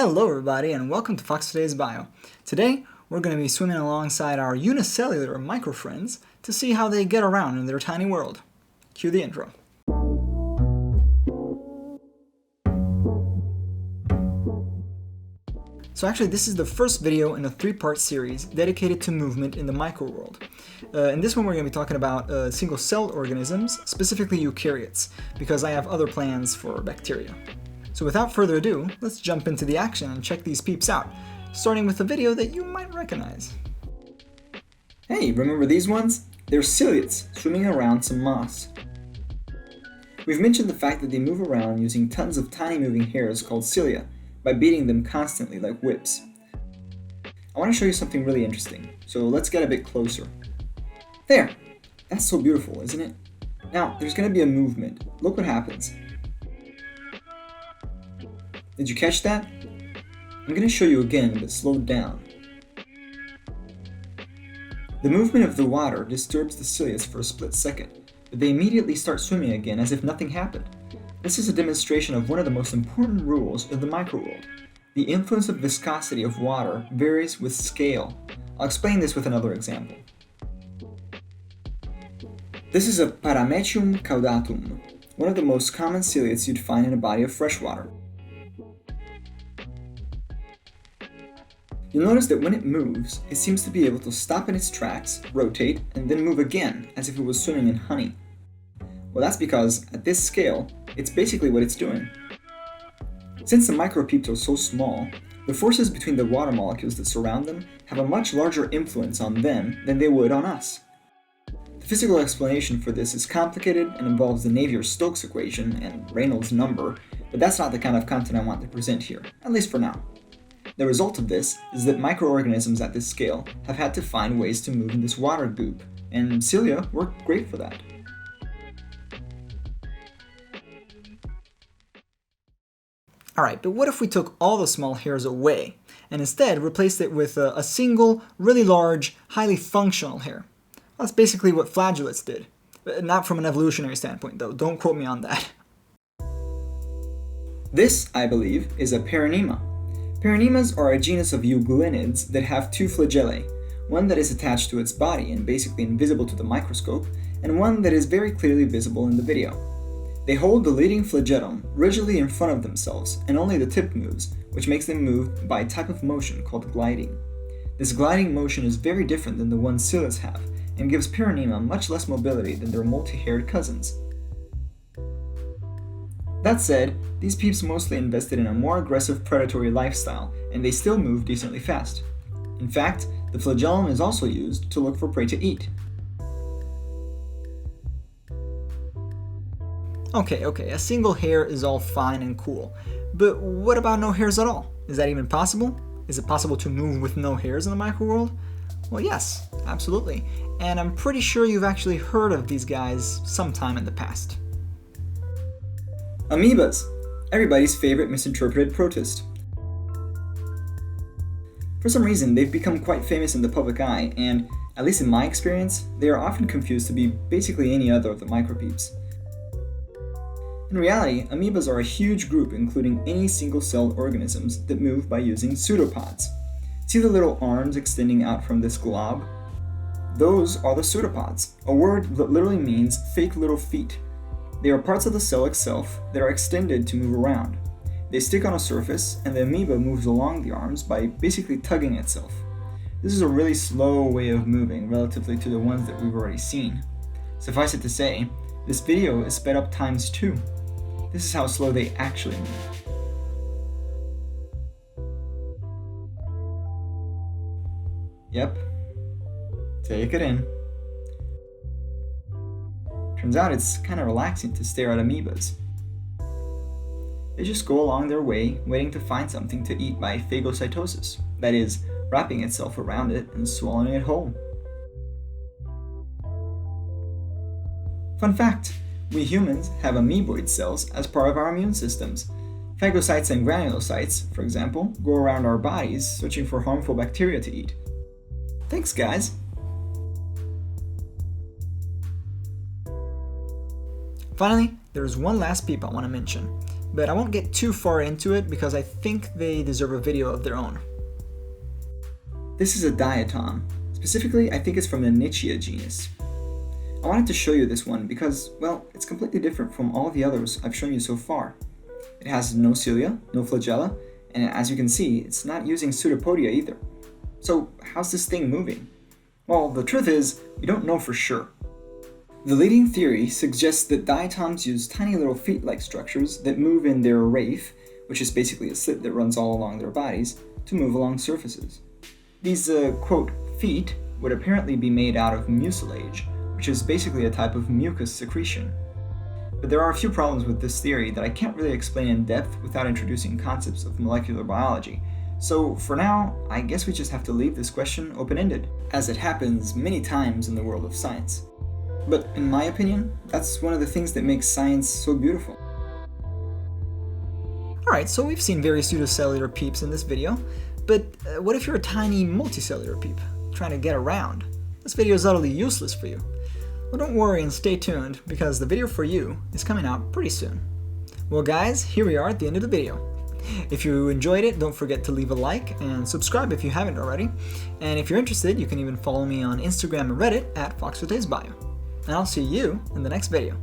Hello everybody and welcome to Fox Today's Bio. Today we're going to be swimming alongside our unicellular microfriends to see how they get around in their tiny world. Cue the intro. So actually this is the first video in a three-part series dedicated to movement in the microworld. In this one we're going to be talking about single-celled organisms, specifically eukaryotes, because I have other plans for bacteria. So without further ado, let's jump into the action and check these peeps out, starting with a video that you might recognize. Hey, remember these ones? They're ciliates swimming around some moss. We've mentioned the fact that they move around using tons of tiny moving hairs called cilia by beating them constantly like whips. I want to show you something really interesting, so let's get a bit closer. There! That's so beautiful, isn't it? Now, there's going to be a movement. Look what happens. Did you catch that? I'm going to show you again, but slowed down. The movement of the water disturbs the cilia for a split second, but they immediately start swimming again as if nothing happened. This is a demonstration of one of the most important rules of the microworld. The influence of viscosity of water varies with scale. I'll explain this with another example. This is a Paramecium caudatum, one of the most common ciliates you'd find in a body of fresh water. You'll notice that when it moves, it seems to be able to stop in its tracks, rotate, and then move again as if it was swimming in honey. Well, that's because, at this scale, it's basically what it's doing. Since the micropeeps are so small, the forces between the water molecules that surround them have a much larger influence on them than they would on us. The physical explanation for this is complicated and involves the Navier-Stokes equation and Reynolds number, but that's not the kind of content I want to present here, at least for now. The result of this is that microorganisms at this scale have had to find ways to move in this water goop, and cilia work great for that. Alright, but what if we took all the small hairs away, and instead replaced it with a single, really large, highly functional hair? That's basically what flagellates did. Not from an evolutionary standpoint though, don't quote me on that. This, I believe, is a Paramecium. Parameciums are a genus of euglenids that have two flagellae, one that is attached to its body and basically invisible to the microscope, and one that is very clearly visible in the video. They hold the leading flagellum rigidly in front of themselves, and only the tip moves, which makes them move by a type of motion called gliding. This gliding motion is very different than the one ciliates have, and gives Paramecium much less mobility than their multi-haired cousins. That said, these peeps mostly invested in a more aggressive predatory lifestyle, and they still move decently fast. In fact, the flagellum is also used to look for prey to eat. Okay, a single hair is all fine and cool, but what about no hairs at all? Is that even possible? Is it possible to move with no hairs in the microworld? Well, yes, absolutely, and I'm pretty sure you've actually heard of these guys sometime in the past. Amoebas, everybody's favorite misinterpreted protist. For some reason, they've become quite famous in the public eye, and, at least in my experience, they are often confused to be basically any other of the micropeeps. In reality, amoebas are a huge group including any single-celled organisms that move by using pseudopods. See the little arms extending out from this glob? Those are the pseudopods, a word that literally means fake little feet. They are parts of the cell itself that are extended to move around. They stick on a surface, and the amoeba moves along the arms by basically tugging itself. This is a really slow way of moving relatively to the ones that we've already seen. Suffice it to say, this video is sped up times 2. This is how slow they actually move. Yep. Take it in. Turns out it's kind of relaxing to stare at amoebas. They just go along their way, waiting to find something to eat by phagocytosis, that is, wrapping itself around it and swallowing it whole. Fun fact, we humans have amoeboid cells as part of our immune systems. Phagocytes and granulocytes, for example, go around our bodies searching for harmful bacteria to eat. Thanks, guys! Finally, there is one last peep I want to mention. but I won't get too far into it because I think they deserve a video of their own. This is a diatom. Specifically, I think it's from the Cilia genus. I wanted to show you this one because, well, it's completely different from all the others I've shown you so far. It has no cilia, no flagella, and as you can see, it's not using pseudopodia either. So how's this thing moving? Well, the truth is, we don't know for sure. The leading theory suggests that diatoms use tiny little feet-like structures that move in their raphe, which is basically a slit that runs all along their bodies, to move along surfaces. These, quote, feet would apparently be made out of mucilage, which is basically a type of mucus secretion. But there are a few problems with this theory that I can't really explain in depth without introducing concepts of molecular biology. So for now, I guess we just have to leave this question open-ended, as it happens many times in the world of science. But in my opinion, that's one of the things that makes science so beautiful. Alright, so we've seen very pseudocellular peeps in this video, but what if you're a tiny multicellular peep, trying to get around? This video is utterly useless for you. Well, don't worry and stay tuned, because the video for you is coming out pretty soon. Well guys, here we are at the end of the video. If you enjoyed it, don't forget to leave a like and subscribe if you haven't already. And if you're interested, you can even follow me on Instagram and Reddit at FoxWithHisBio. And I'll see you in the next video.